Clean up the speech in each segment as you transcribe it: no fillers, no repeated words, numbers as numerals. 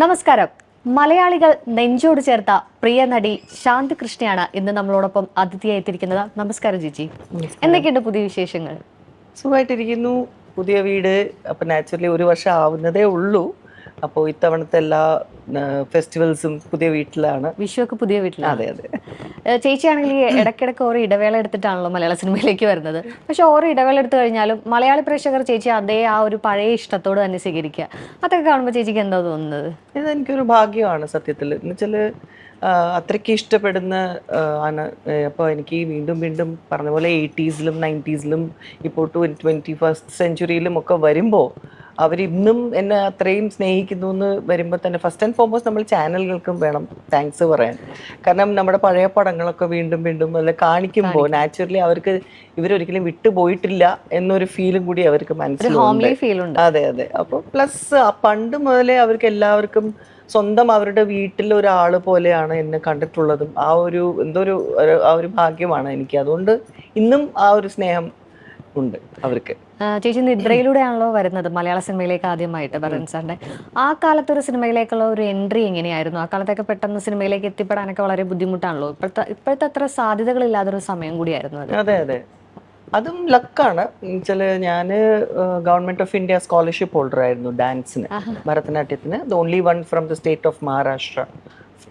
നമസ്കാരം. മലയാളികൾ നെഞ്ചോട് ചേർത്ത പ്രിയ നടി ശാന്തി കൃഷ്ണയാണ് ഇന്ന് നമ്മളോടൊപ്പം അതിഥിയായി എത്തിയിരിക്കുന്നത്. നമസ്കാരം ചേച്ചി. എന്തൊക്കെയുണ്ട് പുതിയ വിശേഷങ്ങൾ? സുഖമായിട്ടിരിക്കുന്നു. പുതിയ വീട്. അപ്പം നാച്ചുറലി 1 വർഷം ആവുന്നതേ ഉള്ളൂ. അപ്പോൾ ഇത്തവണത്തെ എല്ലാ ഫെസ്റ്റിവൽസും പുതിയ വീട്ടിലാണ്. വിഷുവൊക്കെ പുതിയ വീട്ടിലാണ്. അതെ അതെ. ചേച്ചിയാണെങ്കിൽ ഈ ഇടയ്ക്കിടയ്ക്ക് ഓരോ ഇടവേള എടുത്തിട്ടാണല്ലോ മലയാള സിനിമയിലേക്ക് വരുന്നത്. പക്ഷെ ഓരോ ഇടവേള എടുത്തു കഴിഞ്ഞാലും മലയാളി പ്രേക്ഷകർ ചേച്ചി അതേ ആ ഒരു പഴയ ഇഷ്ടത്തോട് തന്നെ സ്വീകരിക്കുക. അതൊക്കെ കാണുമ്പോൾ ചേച്ചിക്ക് എന്താ തോന്നുന്നത്? ഇതെനിക്കൊരു ഭാഗ്യമാണ് സത്യത്തിൽ. എന്നുവെച്ചാൽ അത്രയ്ക്ക് ഇഷ്ടപ്പെടുന്ന ആണ്. അപ്പോൾ എനിക്ക് വീണ്ടും വീണ്ടും പറഞ്ഞ പോലെ 80s-ലും 90s-ലും ഇപ്പോൾ 21st സെഞ്ച്വറിയിലും ഒക്കെ വരുമ്പോൾ അവരിന്നും എന്നെ അത്രയും സ്നേഹിക്കുന്നു എന്ന് വരുമ്പോൾ തന്നെ ഫസ്റ്റ് ആൻഡ് ഫോർമോസ്റ്റ് നമ്മൾ ചാനലുകൾക്കും വേണം താങ്ക്സ് പറയാൻ. കാരണം നമ്മുടെ പഴയ പടങ്ങളൊക്കെ വീണ്ടും വീണ്ടും അല്ല കാണിക്കുമ്പോൾ നാച്ചുറലി അവർക്ക് ഇവരൊരിക്കലും വിട്ടുപോയിട്ടില്ല എന്നൊരു ഫീലും കൂടി അവർക്ക് മനസ്സിലുണ്ട്. അതെ അതെ. അപ്പോൾ പ്ലസ് പണ്ട് മുതലേ അവർക്ക് എല്ലാവർക്കും സ്വന്തം അവരുടെ വീട്ടിൽ ഒരാൾ പോലെയാണ് എന്നെ കണ്ടിട്ടുള്ളതും. ആ ഒരു ആ ഒരു ഭാഗ്യമാണ് എനിക്ക്. അതുകൊണ്ട് ഇന്നും ആ ഒരു സ്നേഹം ഉണ്ട് അവർക്ക്. ചേച്ചി നിദ്രയിലൂടെയാണല്ലോ വരുന്നത് മലയാള സിനിമയിലേക്ക് ആദ്യമായിട്ട് ഭരതൻ സാറിന്റെ. ആ കാലത്ത് ഒരു സിനിമയിലേക്കുള്ള ഒരു എൻട്രി എങ്ങനെയായിരുന്നു? ആ കാലത്തൊക്കെ പെട്ടെന്ന് സിനിമയിലേക്ക് എത്തിപ്പെടാനൊക്കെ വളരെ ബുദ്ധിമുട്ടാണല്ലോ. ഇപ്പോഴത്തെ അത്ര സാധ്യതകളില്ലാതൊരു സമയം കൂടിയായിരുന്നു അത്. അതെ അതെ. അതും ലക്കാണ്. എന്നുവെച്ചാൽ ഞാൻ government of India scholarship holder ആയിരുന്നു ഡാൻസിന്, ഭരതനാട്യത്തിന്. The only one from the state of Maharashtra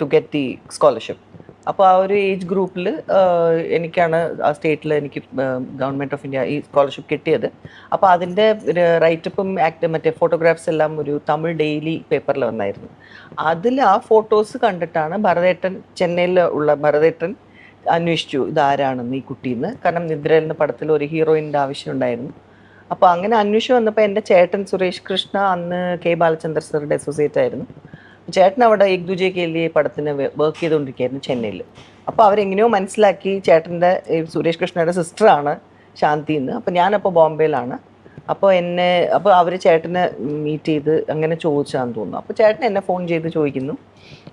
to get the scholarship. അപ്പോൾ ആ ഒരു ഏജ് ഗ്രൂപ്പിൽ എനിക്കാണ് ആ സ്റ്റേറ്റിൽ എനിക്ക് ഗവൺമെൻറ് ഓഫ് ഇന്ത്യ ഈ സ്കോളർഷിപ്പ് കിട്ടിയത്. അപ്പോൾ അതിൻ്റെ റൈറ്റപ്പും മറ്റേ ഫോട്ടോഗ്രാഫ്സ് എല്ലാം ഒരു തമിഴ് ഡെയിലി പേപ്പറിൽ വന്നായിരുന്നു. അതിൽ ആ ഫോട്ടോസ് കണ്ടിട്ടാണ് ഭരതേട്ടൻ, ചെന്നൈയിൽ ഉള്ള ഭരതേട്ടൻ അന്വേഷിച്ചു ഇതാരാണെന്ന് ഈ കുട്ടീന്ന്. കാരണം നിദ്ര എന്ന പടത്തിൽ ഒരു ഹീറോയിൻ്റെ ആവശ്യമുണ്ടായിരുന്നു. അപ്പോൾ അങ്ങനെ അന്വേഷിച്ച് വന്നപ്പോൾ എൻ്റെ ചേട്ടൻ സുരേഷ് കൃഷ്ണ അന്ന് കെ ബാലചന്ദ്ര സാറുടെ അസോസിയേറ്റ് ആയിരുന്നു. ചേട്ടൻ അവിടെ ഏക് ദുജെ കെ ലിയെ പടത്തിന് വർക്ക് ചെയ്തുകൊണ്ടിരിക്കുകയായിരുന്നു ചെന്നൈയിൽ. അപ്പോൾ അവരെങ്ങനെയോ മനസ്സിലാക്കി ചേട്ടൻ്റെ സുരേഷ് കൃഷ്ണയുടെ സിസ്റ്ററാണ് ശാന്തി എന്ന്. അപ്പോൾ ഞാനപ്പോൾ ബോംബെയിലാണ്. അപ്പോൾ അവർ ചേട്ടനെ മീറ്റ് ചെയ്ത് അങ്ങനെ ചോദിച്ചാന്ന് തോന്നുന്നു. അപ്പോൾ ചേട്ടൻ എന്നെ ഫോൺ ചെയ്ത് ചോദിക്കുന്നു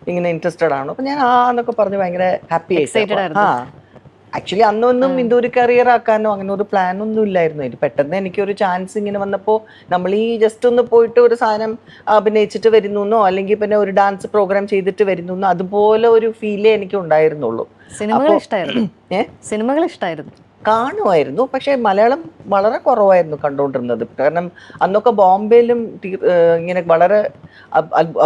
ഇങ്ങനെ ഇൻട്രസ്റ്റഡ് ആണോ. അപ്പോൾ ഞാൻ എന്നൊക്കെ പറഞ്ഞ് ഭയങ്കര ഹാപ്പി ആയിട്ട്. ആക്ച്വലി അന്നൊന്നും ഇതൊരു കരിയർ ആക്കാനോ അങ്ങനെ ഒരു പ്ലാൻ ഒന്നും ഇല്ലായിരുന്നു. ഇത് പെട്ടെന്ന് എനിക്കൊരു ചാൻസ് ഇങ്ങനെ വന്നപ്പോൾ നമ്മൾ ഈ ജസ്റ്റ് ഒന്ന് പോയിട്ട് ഒരു സാധനം അഭിനയിച്ചിട്ട് വരുന്നോ അല്ലെങ്കിൽ പിന്നെ ഒരു ഡാൻസ് പ്രോഗ്രാം ചെയ്തിട്ട് വരുന്നു അതുപോലെ ഒരു ഫീലേ എനിക്ക് ഉണ്ടായിരുന്നുള്ളൂ. സിനിമകൾ ഇഷ്ടമായിരുന്നു, കാണുമായിരുന്നു. പക്ഷേ മലയാളം വളരെ കുറവായിരുന്നു കണ്ടുകൊണ്ടിരുന്നത്. കാരണം അന്നൊക്കെ ബോംബെയിലും ഇങ്ങനെ വളരെ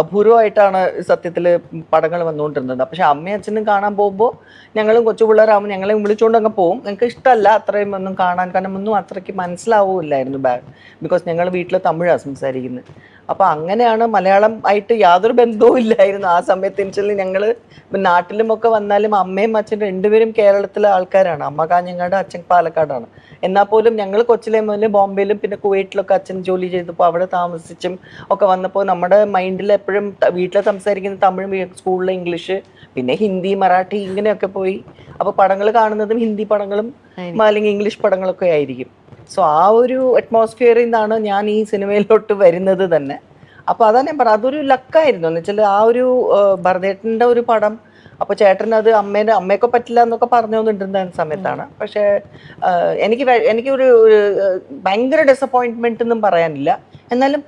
അപൂർവമായിട്ടാണ് സത്യത്തിൽ പടങ്ങൾ വന്നുകൊണ്ടിരുന്നത്. പക്ഷെ അമ്മയും അച്ഛനും കാണാൻ പോകുമ്പോൾ ഞങ്ങളും കൊച്ചു പിള്ളേരാകുമ്പോൾ ഞങ്ങളെ വിളിച്ചുകൊണ്ട് അങ്ങ് പോകും. ഞങ്ങൾക്ക് ഇഷ്ടമല്ല അത്രയും ഒന്നും കാണാൻ, കാരണം ഒന്നും അത്രയ്ക്ക് മനസ്സിലാവില്ലായിരുന്നു ബിക്കോസ് ഞങ്ങൾ വീട്ടിൽ തമിഴാണ് സംസാരിക്കുന്നത്. അപ്പോൾ അങ്ങനെയാണ് മലയാളം ആയിട്ട് യാതൊരു ബന്ധവും ഇല്ലായിരുന്നു ആ സമയത്ത്. വെച്ചാൽ ഞങ്ങൾ നാട്ടിലുമൊക്കെ വന്നാലും അമ്മയും അച്ഛനും രണ്ടുപേരും കേരളത്തിലെ ആൾക്കാരാണ്. അമ്മ കാഞ്ഞങ്ങാട്, അച്ഛൻ പാലക്കാടാണ്. എന്നാൽ പോലും ഞങ്ങൾ കൊച്ചിലെ മുതൽ ബോംബെയിലും പിന്നെ കുവൈറ്റിലൊക്കെ അച്ഛൻ ജോലി ചെയ്തപ്പോൾ അവിടെ താമസിച്ചും ഒക്കെ വന്നപ്പോൾ നമ്മുടെ മൈൻഡിൽ എപ്പോഴും വീട്ടിൽ സംസാരിക്കുന്ന തമിഴ്, സ്കൂളിലെ ഇംഗ്ലീഷ്, പിന്നെ ഹിന്ദി, മറാഠി ഇങ്ങനെയൊക്കെ പോയി. അപ്പോൾ പടങ്ങൾ കാണുന്നതും ഹിന്ദി പടങ്ങളും അല്ലെങ്കിൽ ഇംഗ്ലീഷ് പടങ്ങളൊക്കെ ആയിരിക്കും. സോ ആ ഒരു അറ്റ്മോസ്ഫിയറിൽ നിന്നാണ് ഞാൻ ഈ സിനിമയിലോട്ട് വരുന്നത് തന്നെ. അപ്പോൾ അതാണ് ഞാൻ പറഞ്ഞത്, അതൊരു ലക്കായിരുന്നു. എന്ന് വെച്ചാൽ ആ ഒരു ഭരതേട്ടൻ്റെ ഒരു പടം. അപ്പോൾ ചേട്ടൻ അത് അമ്മയൊക്കെ പറ്റില്ല എന്നൊക്കെ പറഞ്ഞുകൊണ്ടിരുന്ന സമയത്താണ്. പക്ഷേ എനിക്കൊരു ഭയങ്കര ഡിസപ്പോയിൻറ്റ്മെൻ്റ് ഒന്നും പറയാനില്ല. എന്നാലും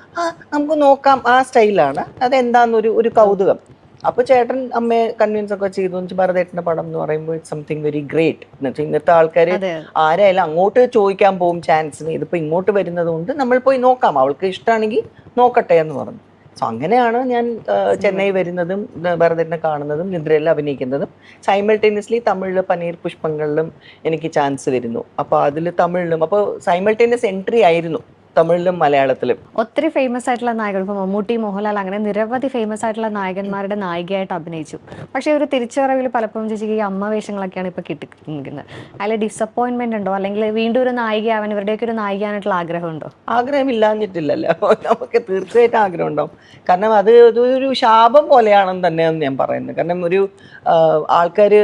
നമുക്ക് നോക്കാം ആ സ്റ്റൈലാണ്. അതെന്താന്നൊരു കൗതുകം. അപ്പോൾ ചേട്ടൻ അമ്മയെ കൺവിൻസ് ഒക്കെ ചെയ്തു. ഭരതേട്ടൻ്റെ പടം എന്ന് പറയുമ്പോൾ ഇറ്റ്സ് സംതിങ് വെരി ഗ്രേറ്റ്. എന്നുവെച്ചാൽ ഇന്നത്തെ ആൾക്കാർ ആരായാലും അങ്ങോട്ട് ചോദിക്കാൻ പോകും ചാൻസിന്. ഇതിപ്പോൾ ഇങ്ങോട്ട് വരുന്നത് കൊണ്ട് നമ്മൾ പോയി നോക്കാം, അവൾക്ക് ഇഷ്ടമാണെങ്കിൽ നോക്കട്ടെ എന്ന് പറഞ്ഞു. സോ അങ്ങനെയാണ് ഞാൻ ചെന്നൈ വരുന്നതും ഭരതേട്ടനെ കാണുന്നതും നിദ്രയിൽ അഭിനയിക്കുന്നതും. സൈമൾട്ടേനിയസ്ലി തമിഴിൽ പനീർ പുഷ്പങ്ങളിലും എനിക്ക് ചാൻസ് വരുന്നു. അപ്പോൾ അതിൽ തമിഴിലും അപ്പോൾ സൈമൾട്ടേനിയസ് എൻട്രി ആയിരുന്നു തമിഴിലും മലയാളത്തിലും. ഒത്തിരി ഫേമസ് ആയിട്ടുള്ള നായകർ, ഇപ്പോൾ മമ്മൂട്ടി, മോഹൻലാൽ, അങ്ങനെ നിരവധി ഫേമസ് ആയിട്ടുള്ള നായകന്മാരുടെ നായികയായിട്ട് അഭിനയിച്ചു. പക്ഷേ ഒരു തിരിച്ചുവരവിൽ പലപ്പോഴും ചേച്ചിക്ക് ഈ അമ്മ വേഷങ്ങളൊക്കെയാണ് ഇപ്പോൾ കിട്ടിയിരിക്കുന്നത്. അതിൽ ഡിസപ്പോയിൻമെന്റ് ഉണ്ടോ? അല്ലെങ്കിൽ വീണ്ടും ഒരു നായികയാവാൻ ഇവരുടെയൊക്കെ ഒരു നായികയായിട്ടുള്ള ആഗ്രഹമുണ്ടോ? ആഗ്രഹമില്ലാഞ്ഞിട്ടില്ലല്ലോ, നമുക്ക് തീർച്ചയായിട്ടും ആഗ്രഹം ഉണ്ടാവും. കാരണം അതൊരു ശാപം പോലെയാണെന്ന് തന്നെയാണ് ഞാൻ പറയുന്നത്. കാരണം ഒരു ആൾക്കാർ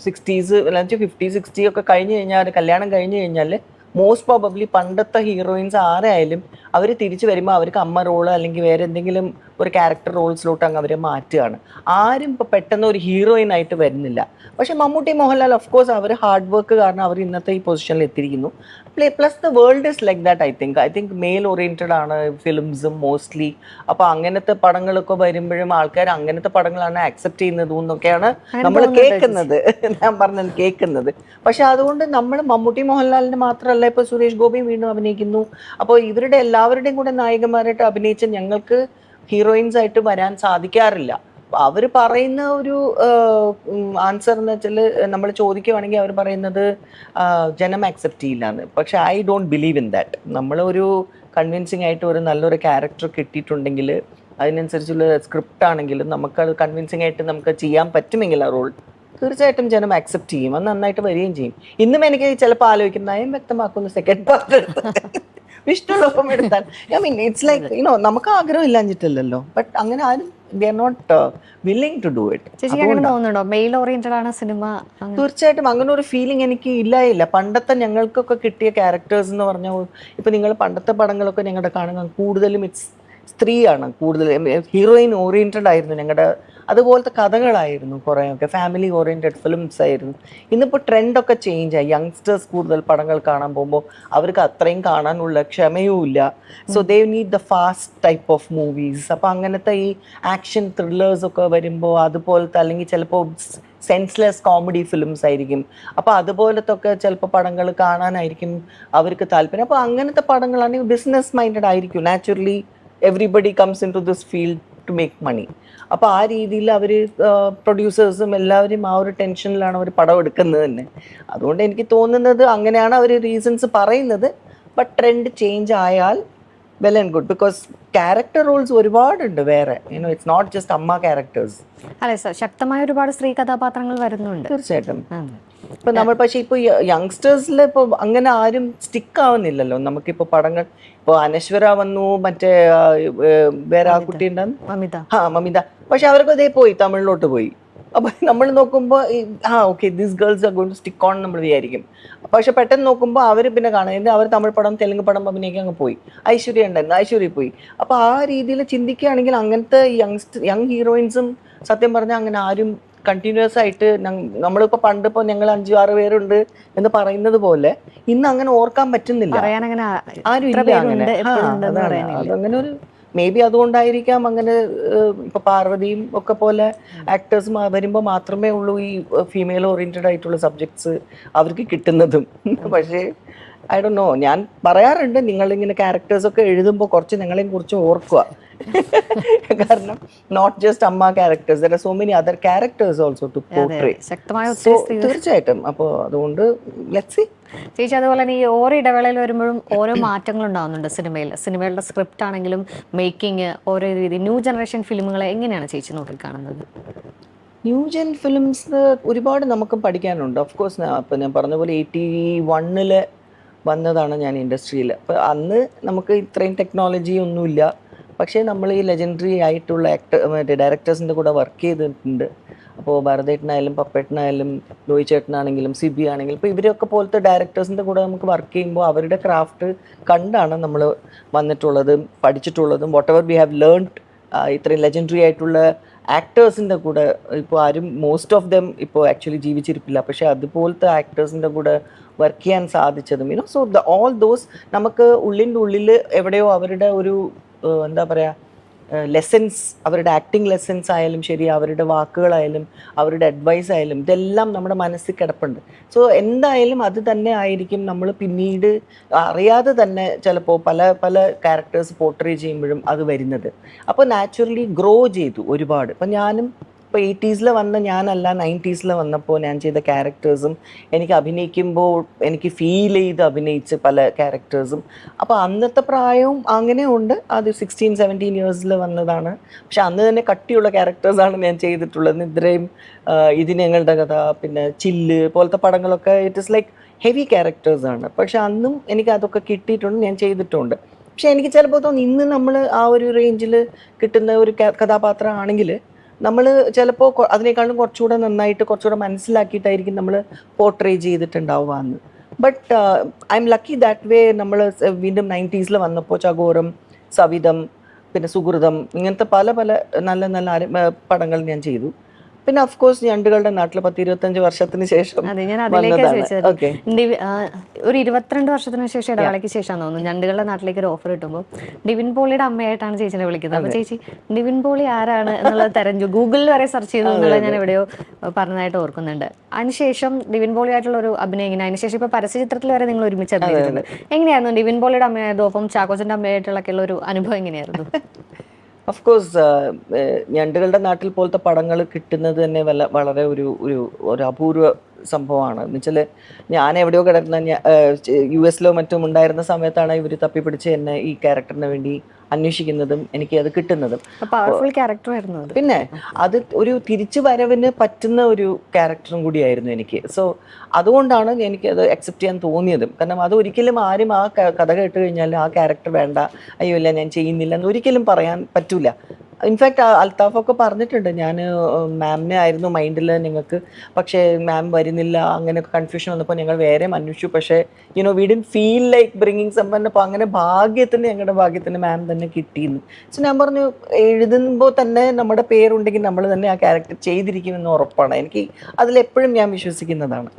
60s അല്ലെങ്കിൽ 50, 60 ഒക്കെ കഴിഞ്ഞ് കഴിഞ്ഞാൽ, കല്യാണം കഴിഞ്ഞ് കഴിഞ്ഞാൽ മോസ്റ്റ് പ്രോബബ്ലി പണ്ടത്തെ ഹീറോയിൻസ് ആരായാലും അവർ തിരിച്ചു വരുമ്പോൾ അവർക്ക് അമ്മ റോള് അല്ലെങ്കിൽ വേറെ എന്തെങ്കിലും ഒരു ക്യാരക്ടർ റോൾസിലോട്ട് അങ്ങ് അവരെ മാറ്റുകയാണ്. ആരും ഇപ്പോൾ പെട്ടെന്ന് ഒരു ഹീറോയിൻ ആയിട്ട് വരുന്നില്ല. പക്ഷെ മമ്മൂട്ടി മോഹൻലാൽ ഓഫ് കോഴ്സ് അവർ ഹാർഡ് വർക്ക് കാരണം അവർ ഇന്നത്തെ ഈ പൊസിഷനിൽ എത്തിയിരിക്കുന്നു. Plus the world is like that. I think male oriented ആണ് ഫിലിംസും മോസ്റ്റ്ലി. അപ്പോൾ അങ്ങനത്തെ പടങ്ങളൊക്കെ വരുമ്പോഴും ആൾക്കാർ അങ്ങനത്തെ പടങ്ങളാണ് അക്സെപ്റ്റ് ചെയ്യുന്നത് എന്നൊക്കെയാണ് നമ്മൾ കേൾക്കുന്നത്. ഞാൻ പറഞ്ഞത് കേൾക്കുന്നത്. പക്ഷെ അതുകൊണ്ട് നമ്മൾ മമ്മൂട്ടി മോഹൻലാലിന് മാത്രമല്ല, ഇപ്പോൾ സുരേഷ് ഗോപിയും വീണ്ടും അഭിനയിക്കുന്നു. അപ്പോൾ ഇവരുടെ എല്ലാവരുടെയും കൂടെ നായകന്മാരായിട്ട് അഭിനയിച്ച ഞങ്ങൾക്ക് ഹീറോയിൻസ് ആയിട്ട് വരാൻ സാധിക്കാറില്ല. അവർ പറയുന്ന ഒരു ആൻസർ എന്ന് വെച്ചാൽ നമ്മൾ ചോദിക്കുവാണെങ്കിൽ അവർ പറയുന്നത് ജനം അക്സെപ്റ്റ് ചെയ്യില്ല എന്ന്. പക്ഷെ I don't believe in that. നമ്മളൊരു കൺവിൻസിങ് ആയിട്ട് ഒരു നല്ലൊരു ക്യാരക്ടർ കിട്ടിയിട്ടുണ്ടെങ്കിൽ അതിനനുസരിച്ചുള്ള സ്ക്രിപ്റ്റ് ആണെങ്കിലും നമുക്കത് കൺവിൻസിങ് ആയിട്ട് നമുക്ക് ചെയ്യാൻ പറ്റുമെങ്കിൽ ആ റോൾ തീർച്ചയായിട്ടും ജനം അക്സെപ്റ്റ് ചെയ്യും. അത് നന്നായിട്ട് വരികയും ചെയ്യും. ഇന്നും എനിക്ക് ചിലപ്പോൾ ആലോചിക്കും നയം വ്യക്തമാക്കുന്ന സെക്കൻഡ് പാർട്ട് വിഷ്ണുലോകം എടുത്താൽ ഐ മീൻ ഇറ്റ്സ് ലൈക്ക് നമുക്ക് ആഗ്രഹം ഇല്ലാഞ്ഞിട്ടില്ലല്ലോ. ബട്ട് അങ്ങനെ ആരും they are not willing to do it. തോന്നുന്നുണ്ടോ മെയിൽ ഓറിയന്റഡ് ആണ് സിനിമ? തീർച്ചയായിട്ടും അങ്ങനെ ഒരു ഫീലിംഗ് എനിക്ക് ഇല്ലായില്ല. പണ്ടത്തെ ഞങ്ങൾക്കൊക്കെ കിട്ടിയ ക്യാരക്ടേഴ്സ് എന്ന് പറഞ്ഞാൽ ഇപ്പൊ നിങ്ങൾ പണ്ടത്തെ പടങ്ങളൊക്കെ ഞങ്ങളുടെ കാണുന്നത് കൂടുതലും ഇറ്റ്സ് സ്ത്രീയാണ് കൂടുതൽ. ഹീറോയിൻ ഓറിയന്റഡ് ആയിരുന്നു ഞങ്ങളുടെ. അതുപോലത്തെ കഥകളായിരുന്നു കുറേയൊക്കെ. ഫാമിലി ഓറിയന്റഡ് ഫിലിംസ് ആയിരുന്നു. ഇന്നിപ്പോൾ ട്രെൻഡൊക്കെ ചേഞ്ച് ആയി. യങ്സ്റ്റേഴ്സ് കൂടുതൽ പടങ്ങൾ കാണാൻ പോകുമ്പോൾ അവർക്ക് അത്രയും കാണാനുള്ള ക്ഷമയും ഇല്ല. So they need the fast type of movies. അപ്പോൾ അങ്ങനത്തെ ഈ ആക്ഷൻ ത്രില്ലേഴ്സ് ഒക്കെ വരുമ്പോൾ അതുപോലത്തെ, അല്ലെങ്കിൽ ചിലപ്പോൾ സെൻസ്ലെസ് കോമഡി ഫിലിംസ് ആയിരിക്കും. അപ്പോൾ അതുപോലത്തെ ഒക്കെ ചിലപ്പോൾ പടങ്ങൾ കാണാനായിരിക്കും അവർക്ക് താല്പര്യം. അപ്പോൾ അങ്ങനത്തെ പടങ്ങളാണെങ്കിൽ ബിസിനസ് മൈൻഡഡ് ആയിരിക്കും. Naturally everybody comes into this field to make money. അപ്പോൾ ആ രീതിയിൽ അവർ പ്രൊഡ്യൂസേഴ്സും എല്ലാവരും ആ ഒരു ടെൻഷനിലാണ് അവർ പടം എടുക്കുന്നത് തന്നെ. അതുകൊണ്ട് എനിക്ക് തോന്നുന്നത് അങ്ങനെയാണ് അവർ റീസൺസ് പറയുന്നത്. ബട്ട് ട്രെൻഡ് ചേഞ്ച് ആയാൽ well and good. Because character Rolls ഒരുപാടുണ്ട് വേറെ. ഇറ്റ്സ് നോട്ട് ജസ്റ്റ് അമ്മ ക്യാരക്ടേഴ്സ്. അതെ സർ, ശക്തമായ ഒരുപാട് സ്ത്രീ കഥാപാത്രങ്ങൾ വരുന്നുണ്ട്. തീർച്ചയായിട്ടും. ഇപ്പൊ നമ്മൾ പക്ഷെ ഇപ്പൊ യങ്സ്റ്റേഴ്സിൽ ഇപ്പൊ അങ്ങനെ ആരും സ്റ്റിക്ക് ആവുന്നില്ലല്ലോ. നമുക്കിപ്പോ പടങ്ങൾ ഇപ്പൊ അനശ്വര വന്നു, മറ്റേ വേറെ ആ കുട്ടി ഉണ്ടായിരുന്നു മമിത. പക്ഷെ അവർക്ക് അതേ പോയി, തമിഴിലോട്ട് പോയി. അപ്പൊ നമ്മൾ നോക്കുമ്പോൾ okay this girls are going to stick on നമ്മൾ വിചാരിക്കും. പക്ഷെ പെട്ടെന്ന് നോക്കുമ്പോൾ അവർ പിന്നെ കാണുന്നത് അവർ തമിഴ് പടം തെലുങ്ക് പടം അഭിനയിക്കാൻ അങ്ങ് പോയി. ഐശ്വര്യ ഉണ്ടായിരുന്നു, ഐശ്വര്യ പോയി. അപ്പൊ ആ രീതിയിൽ ചിന്തിക്കുകയാണെങ്കിൽ അങ്ങനത്തെ യങ് ഹീറോയിൻസും സത്യം പറഞ്ഞാൽ അങ്ങനെ ആരും കണ്ടിന്യൂസ് ആയിട്ട് നമ്മളിപ്പോൾ പണ്ടിപ്പോൾ ഞങ്ങൾ 5-6 പേരുണ്ട് എന്ന് പറയുന്നത് പോലെ ഇന്ന് അങ്ങനെ ഓർക്കാൻ പറ്റുന്നില്ല. ആരും ഇല്ല അങ്ങനെ. അതങ്ങനെ ഒരു മേ ബി അതുകൊണ്ടായിരിക്കാം അങ്ങനെ. ഇപ്പൊ പാർവതിയും ഒക്കെ പോലെ ആക്ടേഴ്സ് വരുമ്പോൾ മാത്രമേ ഉള്ളൂ ഈ ഫീമെയിൽ ഓറിയന്റഡ് ആയിട്ടുള്ള സബ്ജക്ട്സ് അവർക്ക് കിട്ടുന്നതും. പക്ഷേ ഐ ഡോണ്ട് നോ, ഞാൻ പറയാറുണ്ട് നിങ്ങളിങ്ങനെ ക്യാരക്ടേഴ്സൊക്കെ എഴുതുമ്പോൾ കുറച്ച് നിങ്ങളെയും കുറിച്ച് ഓർക്കുക. കാരണം നോട്ട് ജസ്റ്റ് അമ്മ characters, there are so many other characters also to portray. തീർച്ചയായിട്ടും. അപ്പോൾ അതുകൊണ്ട് ലെറ്റ്സ് സീ. ചേച്ചി അതുപോലെ തന്നെ ഈ ഓരോ ഇടവേളയിൽ വരുമ്പോഴും ഓരോ മാറ്റങ്ങൾ ഉണ്ടാകുന്നുണ്ട് സിനിമകളുടെ സ്ക്രിപ്റ്റ് ആണെങ്കിലും മേക്കിംഗ് ഓരോ രീതി. ന്യൂ ജനറേഷൻ ഫിലിമുകളെ എങ്ങനെയാണ് ചേച്ചി നോക്കിക്കാണുന്നത്? ന്യൂ ജെൻ ഫിലിംസ് ഒരുപാട് നമുക്ക് പഠിക്കാനുണ്ട്. ഓഫ് കോഴ്സ് ഇപ്പം ഞാൻ പറഞ്ഞ പോലെ 81 വന്നതാണ് ഞാൻ ഇൻഡസ്ട്രിയിൽ. അപ്പോൾ അന്ന് നമുക്ക് ഇത്രയും ടെക്നോളജി ഒന്നുമില്ല. പക്ഷേ നമ്മൾ ഈ ലെജൻഡറി ആയിട്ടുള്ള മറ്റേ ഡയറക്ടേഴ്സിൻ്റെ കൂടെ വർക്ക് ചെയ്തിട്ടുണ്ട്. അപ്പോൾ ഭരതേട്ടനായാലും പപ്പേട്ടനായാലും ലോയി ചേട്ടനാണെങ്കിലും സിബി ആണെങ്കിലും ഇപ്പോൾ ഇവരൊക്കെ പോലത്തെ ഡയറക്ടേഴ്സിൻ്റെ കൂടെ നമുക്ക് വർക്ക് ചെയ്യുമ്പോൾ അവരുടെ ക്രാഫ്റ്റ് കണ്ടാണ് നമ്മൾ വന്നിട്ടുള്ളതും പഠിച്ചിട്ടുള്ളതും. Whatever we have learned ഇത്രയും ലെജൻഡറി ആയിട്ടുള്ള ആക്ടേഴ്സിൻ്റെ കൂടെ ഇപ്പോൾ ആരും മോസ്റ്റ് ഓഫ് ദം ഇപ്പോൾ ആക്ച്വലി ജീവിച്ചിരിപ്പില്ല. പക്ഷേ അതുപോലത്തെ ആക്ടേഴ്സിൻ്റെ കൂടെ വർക്ക് ചെയ്യാൻ സാധിച്ചതും സോ ഓൾ ദോസ് നമുക്ക് ഉള്ളിൻ്റെ ഉള്ളിൽ എവിടെയോ അവരുടെ ഒരു എന്താ പറയുക ലെസൻസ്, അവരുടെ ആക്ടിങ് ലെസൻസ് ആയാലും ശരി, അവരുടെ വാക്കുകളായാലും അവരുടെ അഡ്വൈസ് ആയാലും ഇതെല്ലാം നമ്മുടെ മനസ്സിൽ കിടപ്പുണ്ട്. സോ എന്തായാലും അത് തന്നെ ആയിരിക്കും നമ്മൾ പിന്നീട് അറിയാതെ തന്നെ ചിലപ്പോൾ പല പല ക്യാരക്ടേഴ്സ് പോർട്രേ ചെയ്യുമ്പോഴും അത് വരുന്നത്. അപ്പോൾ നാച്ചുറലി ഗ്രോ ചെയ്തു ഒരുപാട്. ഇപ്പം ഞാനും ഇപ്പോൾ 80s വന്ന ഞാനല്ല 90s വന്നപ്പോൾ ഞാൻ ചെയ്ത ക്യാരക്ടേഴ്സും എനിക്ക് അഭിനയിക്കുമ്പോൾ എനിക്ക് ഫീൽ ചെയ്ത് അഭിനയിച്ച് പല ക്യാരക്ടേഴ്സും. അപ്പോൾ അന്നത്തെ പ്രായവും അങ്ങനെ ഉണ്ട്. അത് 16-17 ഇയേഴ്സിൽ വന്നതാണ്. പക്ഷെ അന്ന് തന്നെ കട്ടിയുള്ള ക്യാരക്ടേഴ്സാണ് ഞാൻ ചെയ്തിട്ടുള്ളത്. നിദ്രയും ഇത് ഞങ്ങളുടെ കഥ, പിന്നെ ചില്ല് പോലത്തെ പടങ്ങളൊക്കെ ഇറ്റ് ഇസ് ലൈക്ക് ഹെവി ക്യാരക്ടേഴ്സാണ്. പക്ഷെ അന്നും എനിക്ക് അതൊക്കെ കിട്ടിയിട്ടുണ്ട്, ഞാൻ ചെയ്തിട്ടുണ്ട്. പക്ഷെ എനിക്ക് ചിലപ്പോൾ തോന്നുന്നു ഇന്ന് നമ്മൾ ആ ഒരു റേഞ്ചിൽ കിട്ടുന്ന ഒരു കഥാപാത്രം ആണെങ്കിൽ നമ്മൾ ചിലപ്പോൾ അതിനേക്കാളും കുറച്ചുകൂടെ നന്നായിട്ട് കുറച്ചുകൂടെ മനസ്സിലാക്കിയിട്ടായിരിക്കും നമ്മൾ പോർട്രേ ചെയ്തിട്ടുണ്ടാവുക എന്ന്. But I M lucky that way. നമ്മൾ വീണ്ടും 90s വന്നപ്പോൾ ചകോരം, സവിതം, പിന്നെ സുഹൃതം, ഇങ്ങനത്തെ പല പല നല്ല നല്ല പടങ്ങൾ ഞാൻ ചെയ്തു. പിന്നെ ഓഫ് കോഴ്സ് ഞണ്ടുകളുടെ നാട്ടിൽ 10-25 വർഷത്തിന് ശേഷം അതെ, ഞാൻ അതിലേക്ക് വന്നതാണ്. ചോദിച്ചത്. ഓക്കെ, ഒരു 22 വർഷത്തിന് ശേഷം ഇടവേളയ്ക്ക് ശേഷം തോന്നുന്നു ഞണ്ടുകളുടെ നാട്ടിലേക്ക് ഒരു ഓഫർ കിട്ടുമ്പോൾ നിവിൻ പോളിയുടെ അമ്മയായിട്ടാണ് ചേച്ചിനെ വിളിക്കുന്നത്. അപ്പൊ ചേച്ചി നിവിൻ പോളി ആരാണ് എന്നുള്ളത് തെരഞ്ഞു ഗൂഗിളിൽ വരെ സെർച്ച് ചെയ്തു എന്നുള്ളത് ഞാൻ എവിടെയോ പറഞ്ഞതായിട്ട് ഓർക്കുന്നുണ്ട്. അതിനുശേഷം നിവിൻ പോളി ആയിട്ടുള്ള ഒരു അഭിനയം ഇങ്ങനെ, അതിനുശേഷം ഇപ്പൊ പരസ്യചിത്രത്തിൽ വരെ നിങ്ങൾ ഒരുമിച്ച് അഭിനയിച്ചിട്ടുണ്ട്. എങ്ങനെയായിരുന്നു നിവിൻ പോളിയുടെ അമ്മയായതും ഒപ്പം ചാക്കോച്ചന്റെ അമ്മയായിട്ടുള്ള ഒരു അനുഭവം എങ്ങനെയായിരുന്നു? ഓഫ് കോഴ്സ് ഞണ്ടുകളുടെ നാട്ടിൽ പോലത്തെ പടങ്ങൾ കിട്ടുന്നത് തന്നെ വളരെ ഒരു ഒരു ഒരു അപൂർവ സംഭവമാണ്. എന്ന് വെച്ചാൽ ഞാൻ എവിടെയോ കിടക്കുന്ന US-ലോ മറ്റും ഉണ്ടായിരുന്ന സമയത്താണ് ഇവർ തപ്പിപ്പിടിച്ച് എന്നെ ഈ ക്യാരക്ടറിന് വേണ്ടി അന്വേഷിക്കുന്നതും എനിക്ക് അത് കിട്ടുന്നതും. പവർഫുൾ ക്യാരക്ടറായിരുന്നു അത്. പിന്നെ അത് ഒരു തിരിച്ചു വരവിന് പറ്റുന്ന ഒരു ക്യാരക്ടറും കൂടിയായിരുന്നു എനിക്ക്. സോ അതുകൊണ്ടാണ് എനിക്കത് അക്സെപ്റ്റ് ചെയ്യാൻ തോന്നിയതും. കാരണം അത് ഒരിക്കലും ആരും ആ കഥ കേട്ട് കഴിഞ്ഞാൽ ആ ക്യാരക്ടർ വേണ്ട, അയ്യോ ഇല്ല ഞാൻ ചെയ്യുന്നില്ല എന്ന് ഒരിക്കലും പറയാൻ പറ്റൂല. ഇൻഫാക്ട് അൽത്താഫൊക്കെ പറഞ്ഞിട്ടുണ്ട്, ഞാൻ മാമിനെ ആയിരുന്നു മൈൻഡിൽ നിങ്ങൾക്ക്, പക്ഷേ മാം വരുന്നില്ല, അങ്ങനെയൊക്കെ കൺഫ്യൂഷൻ വന്നപ്പോൾ ഞങ്ങൾ വേറെ അന്വേഷിച്ചു, പക്ഷേ we didn't feel like bringing someone. അപ്പോൾ അങ്ങനെ ഞങ്ങളുടെ ഭാഗ്യത്തിന് മാം തന്നെ കിട്ടിയിരുന്നു. സോ ഞാൻ പറഞ്ഞു, എഴുതുമ്പോൾ തന്നെ നമ്മുടെ പേരുണ്ടെങ്കിൽ നമ്മൾ തന്നെ ആ ക്യാരക്ടർ ചെയ്തിരിക്കുമെന്ന് ഉറപ്പാണ്. എനിക്ക് അതിലെപ്പോഴും ഞാൻ വിശ്വസിക്കുന്നതാണ്.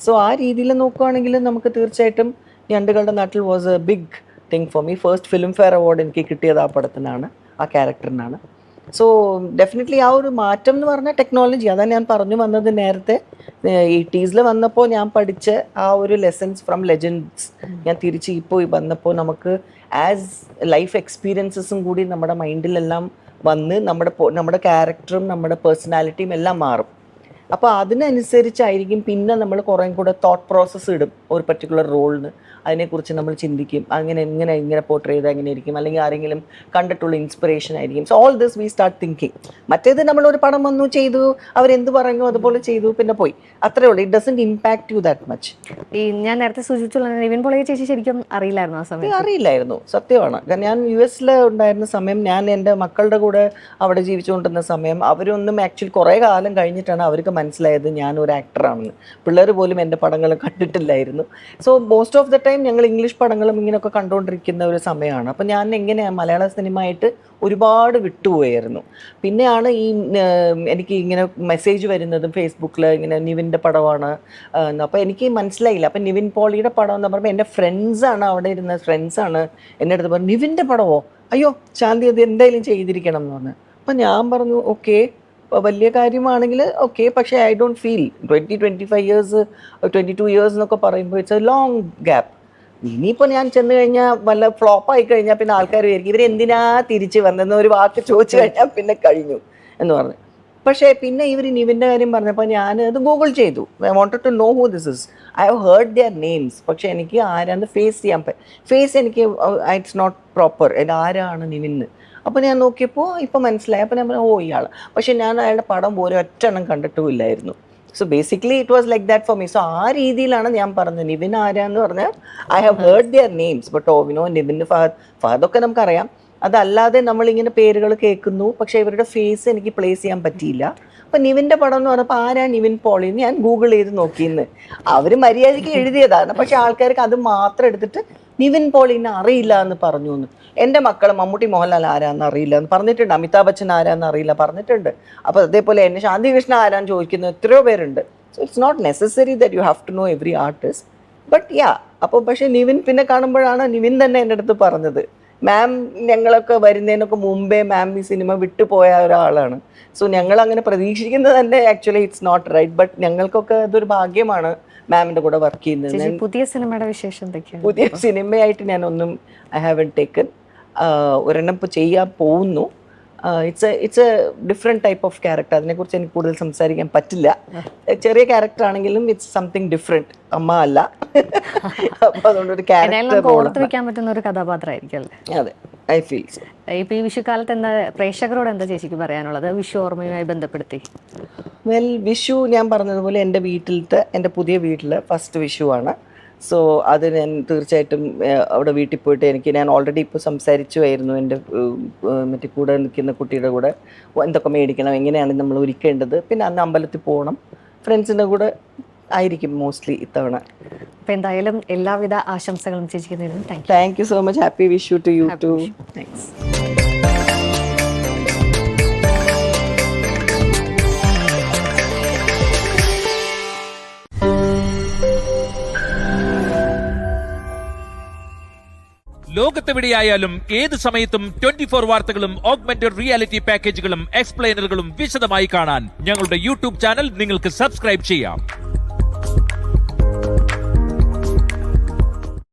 സോ ആ രീതിയിൽ നോക്കുകയാണെങ്കിൽ നമുക്ക് തീർച്ചയായിട്ടും ഞണ്ടുകളുടെ നാട്ടിൽ was a big thing for me. First Filmfare award എനിക്ക് കിട്ടിയത് ആ പടത്തിനാണ്, ആ ക്യാരക്ടറിനാണ്. സോ ഡെഫിനറ്റ്ലി ആ ഒരു മാറ്റം എന്ന് പറഞ്ഞാൽ ടെക്നോളജി, അതാണ് ഞാൻ പറഞ്ഞു വന്നത് നേരത്തെ. 80s വന്നപ്പോൾ ഞാൻ പഠിച്ച ആ ഒരു ലെസൺസ് ഫ്രം ലെജൻഡ്സ് ഞാൻ തിരിച്ച് ഇപ്പോൾ വന്നപ്പോൾ നമുക്ക് ആസ് ലൈഫ് എക്സ്പീരിയൻസസും കൂടി നമ്മുടെ മൈൻഡിലെല്ലാം വന്ന് നമ്മുടെ ക്യാരക്ടറും നമ്മുടെ പേഴ്സണാലിറ്റിയും എല്ലാം മാറും. അപ്പോൾ അതിനനുസരിച്ചായിരിക്കും പിന്നെ നമ്മൾ കുറേ കൂടെ തോട്ട് പ്രോസസ്സ് ഇടും ഒരു പർട്ടിക്കുലർ റോളിന്. അതിനെക്കുറിച്ച് നമ്മൾ ചിന്തിക്കും, ഇങ്ങനെ പോർട്രേ ചെയ്താൽ എങ്ങനെ ഇരിക്കും, അല്ലെങ്കിൽ ആരെങ്കിലും കണ്ടിട്ടുള്ള ഇൻസ്പിറേഷൻ ആയിരിക്കും. So all this we start thinking. മറ്റേത് നമ്മളൊരു പടം വന്നു ചെയ്തു, അവരെന്ത് പറഞ്ഞു അതുപോലെ ചെയ്തു, പിന്നെ പോയി, അത്രേ ഉള്ളൂ. It doesn't impact you that much. ഈ ഞാൻ നേരത്തെ സൂചിപ്പിച്ചുള്ള നിവിൻ പോളിയെ ചേച്ചി ശരിക്കും അറിയില്ലായിരുന്നു ആ സമയത്ത്? അറിയില്ലായിരുന്നു, സത്യമാണ്. കാരണം ഞാൻ US-ൽ ഉണ്ടായിരുന്ന സമയം, ഞാൻ എൻ്റെ മക്കളുടെ കൂടെ അവിടെ ജീവിച്ചുകൊണ്ടിരുന്ന സമയം, അവരൊന്നും ആക്ച്വലി കുറേ കാലം കഴിഞ്ഞിട്ടാണ് അവർക്ക് മനസ്സിലായത് ഞാൻ ഒരു ആക്ടറാണെന്ന്. പിള്ളേർ പോലും എൻ്റെ പടങ്ങൾ കണ്ടിട്ടില്ലായിരുന്നു. So most of the time ഞങ്ങൾ ഇംഗ്ലീഷ് പടങ്ങളും ഇങ്ങനെയൊക്കെ കണ്ടുകൊണ്ടിരിക്കുന്ന ഒരു സമയമാണ്. അപ്പം ഞാൻ എങ്ങനെയാണ് മലയാള സിനിമയായിട്ട് ഒരുപാട് വിട്ടുപോയായിരുന്നു. പിന്നെയാണ് എനിക്ക് ഇങ്ങനെ മെസ്സേജ് വരുന്നതും ഫേസ്ബുക്കിൽ, ഇങ്ങനെ നിവിൻ്റെ പടമാണ്. അപ്പോൾ എനിക്ക് മനസ്സിലായില്ല. അപ്പം നിവിൻ പോളിയുടെ പടം എന്ന് പറയുമ്പോൾ എൻ്റെ ഫ്രണ്ട്സാണ്, അവിടെ ഇരുന്ന ഫ്രണ്ട്സാണ് എൻ്റെ അടുത്ത് പറഞ്ഞു, നിവിൻ്റെ പടമോ, അയ്യോ ശാന്തി അത് എന്തായാലും ചെയ്തിരിക്കണം എന്ന് പറഞ്ഞു. അപ്പം ഞാൻ പറഞ്ഞു ഓക്കെ, വലിയ കാര്യമാണെങ്കിൽ ഓക്കെ, പക്ഷേ I don't feel 25 years 22 years എന്നൊക്കെ പറയുമ്പോൾ ഇറ്റ്സ് എ ലോങ് ഗ്യാപ്പ്. ഇനിയിപ്പോൾ ഞാൻ ചെന്ന് കഴിഞ്ഞാൽ വല്ല ഫ്ലോപ്പായി കഴിഞ്ഞാൽ പിന്നെ ആൾക്കാർ വിചാരിക്കും ഇവരെന്തിനാ തിരിച്ച് വന്നതെന്ന് ഒരു വാക്ക് ചോദിച്ചു കഴിഞ്ഞാൽ പിന്നെ കഴിഞ്ഞു എന്ന് പറഞ്ഞു. പക്ഷേ പിന്നെ ഇവർ നിവിൻ്റെ കാര്യം പറഞ്ഞപ്പോൾ ഞാൻ അത് ഗൂഗിൾ ചെയ്തു. I wanted to know who this is. I have heard their names, പക്ഷേ എനിക്ക് ആരാന്ന് ഫേസ് ചെയ്യാൻ ഫേസ് എനിക്ക് ഇറ്റ്സ് നോട്ട് പ്രോപ്പർ. ആരാണ് നിവിന്ന്? അപ്പോൾ ഞാൻ നോക്കിയപ്പോൾ ഇപ്പോൾ മനസ്സിലായി. അപ്പോൾ ഞാൻ പറഞ്ഞു ഇയാൾ. പക്ഷേ ഞാൻ അയാളുടെ പടം പോലും ഒറ്റെണ്ണം കണ്ടിട്ടുമില്ലായിരുന്നു. So basically it was like that for me. So ആ രീതിയിലാണ് ഞാൻ പറഞ്ഞത്. നിവിൻ ആരാന്ന് പറഞ്ഞാൽ I have heard their names, but Tovino, Nivin, ഫഹദൊക്കെ നമുക്കറിയാം. അതല്ലാതെ നമ്മളിങ്ങനെ പേരുകൾ കേൾക്കുന്നു, പക്ഷേ ഇവരുടെ ഫേസ് എനിക്ക് പ്ലേസ് ചെയ്യാൻ പറ്റിയില്ല. അപ്പം നിവിൻ്റെ പടം എന്ന് പറഞ്ഞപ്പോൾ ആരാ നിവിൻ പോളി ഞാൻ ഗൂഗിൾ ചെയ്ത് നോക്കിയെന്ന്. അവർ മര്യാദയ്ക്ക് എഴുതിയതാണ്, പക്ഷേ ആൾക്കാർക്ക് അത് മാത്രം എടുത്തിട്ട് നിവിൻ പോളിനെ അറിയില്ല എന്ന് പറഞ്ഞു എന്ന്. എൻ്റെ മക്കൾ മമ്മൂട്ടി മോഹൻലാൽ ആരാന്ന് അറിയില്ല എന്ന് പറഞ്ഞിട്ടുണ്ട്, അമിതാഭ് ബച്ചൻ ആരാന്ന് അറിയില്ല പറഞ്ഞിട്ടുണ്ട്. അപ്പോൾ അതേപോലെ എന്നെ ശാന്തി കൃഷ്ണ ആരാന്ന് ചോദിക്കുന്ന എത്രയോ പേരുണ്ട്. So it's not necessary that you have to know every artist. But yeah, അപ്പോൾ പക്ഷേ നിവിൻ പിന്നെ കാണുമ്പോഴാണ് നിവിൻ തന്നെ എൻ്റെ അടുത്ത് പറഞ്ഞത്, മാം ഞങ്ങളൊക്കെ വരുന്നതിനൊക്കെ മുമ്പേ മാം ഈ സിനിമ വിട്ടുപോയ ഒരാളാണ്. സോ ഞങ്ങൾ അങ്ങനെ പ്രതീക്ഷിക്കുന്നത് തന്നെ actually it's not right. But ഞങ്ങൾക്കൊക്കെ അതൊരു ഭാഗ്യമാണ് മാമിൻ്റെ കൂടെ വർക്ക് ചെയ്യുന്നത്. പുതിയ സിനിമയുടെ വിശേഷം എന്തൊക്കെയാണ്? പുതിയ സിനിമയായിട്ട് ഞാനൊന്നും ഐ ഹാവൻ ടേക്കൺ. ഒരെണ്ണം ഇപ്പോൾ ചെയ്യാൻ പോകുന്നു. It's A different type of character. അതിനെക്കുറിച്ച് എനിക്ക് കൂടുതൽ സംസാരിക്കാൻ പറ്റില്ല. ചെറിയ ക്യാരക്ടർ ആണെങ്കിലും ഇറ്റ്സ് സംതിങ് ഡിഫറെൻറ്റ്, അമ്മ അല്ല. അപ്പോൾ അതുകൊണ്ടൊരു ക്യാരക്ടർ ഓർത്ത് വെക്കാൻ പറ്റുന്ന ഒരു കഥാപാത്രമായിരിക്കും അല്ലേ? അതെ, ഐ ഫീൽ സോ. ഇപ്പൊ ഈ വിഷുക്കാലത്ത് എന്താ പ്രേക്ഷകരോട് എന്താ ചേച്ചിക്ക് പറയാനുള്ളത് വിഷു ഓർമ്മയുമായി ബന്ധപ്പെടുത്തി? വെൽ, വിഷു ഞാൻ പറഞ്ഞതുപോലെ എൻ്റെ പുതിയ വീട്ടിലെ ഫസ്റ്റ് വിഷുവാണ്. സോ അത് ഞാൻ തീർച്ചയായിട്ടും അവിടെ വീട്ടിൽ പോയിട്ട് ഞാൻ ഓൾറെഡി ഇപ്പോൾ സംസാരിച്ചുമായിരുന്നു എൻ്റെ മറ്റേ കൂടെ നിൽക്കുന്ന കുട്ടിയുടെ കൂടെ എന്തൊക്കെ മേടിക്കണം, എങ്ങനെയാണ് നമ്മൾ ഒരുക്കേണ്ടത്. പിന്നെ അന്ന് അമ്പലത്തിൽ പോകണം, ഫ്രണ്ട്സിൻ്റെ കൂടെ ആയിരിക്കും മോസ്റ്റ്ലി ഇത്തവണ. അപ്പോൾ എന്തായാലും എല്ലാവിധ ആശംസകളും ചേച്ചിക്ക് നേരുന്നു. Thank you so much. Happy Vishu to you too. Thanks. ലോകത്തെവിടെയായാലും ഏത് സമയത്തും 24 വാർത്തകളും ഓഗ്മെന്റഡ് റിയാലിറ്റി പാക്കേജുകളും എക്സ്പ്ലെയിനറുകളും വിശദമായി കാണാൻ ഞങ്ങളുടെ യൂട്യൂബ് ചാനൽ നിങ്ങൾക്ക് സബ്സ്ക്രൈബ് ചെയ്യാം.